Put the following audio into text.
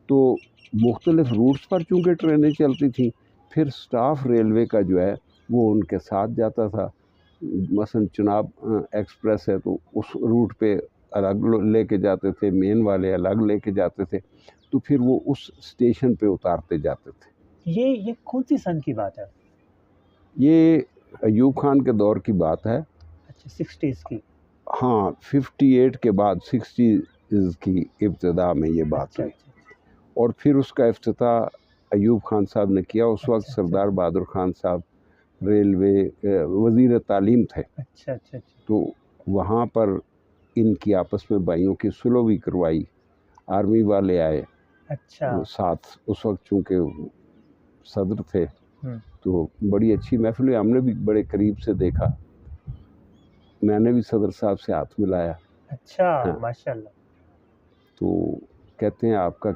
تو مختلف روٹس پر چونکہ ٹرینیں چلتی تھیں، پھر سٹاف ریلوے کا جو ہے وہ ان کے ساتھ جاتا تھا. مثلا چناب ایکسپریس ہے تو اس روٹ پہ الگ لے کے جاتے تھے، مین والے الگ لے کے جاتے تھے، تو پھر وہ اس اسٹیشن پہ اتارتے جاتے تھے. یہ کون سی سن کی بات ہے؟ یہ ایوب خان کے دور کی بات ہے. اچھا 60s کی. ہاں 58 کے بعد 60s کی ابتدا میں یہ بات ہوئی. اور پھر اس کا افتتاح ایوب خان صاحب نے کیا. اس وقت سردار بہادر خان صاحب ریلوے وزیر تعلیم تھے. اچھا اچھا اچھا. تو وہاں پر ان کی آپس میں بھائیوں کی سلو بھی کروائی. آرمی والے آئے اچھا ساتھ، اس وقت چونکہ صدر تھے، تو بڑی اچھی محفل ہوئی. ہم نے بھی بڑے قریب سے دیکھا، میں نے بھی صدر صاحب سے ہاتھ ملایا. اچھا ماشاء اللہ. تو کہتے ہیں آپ کا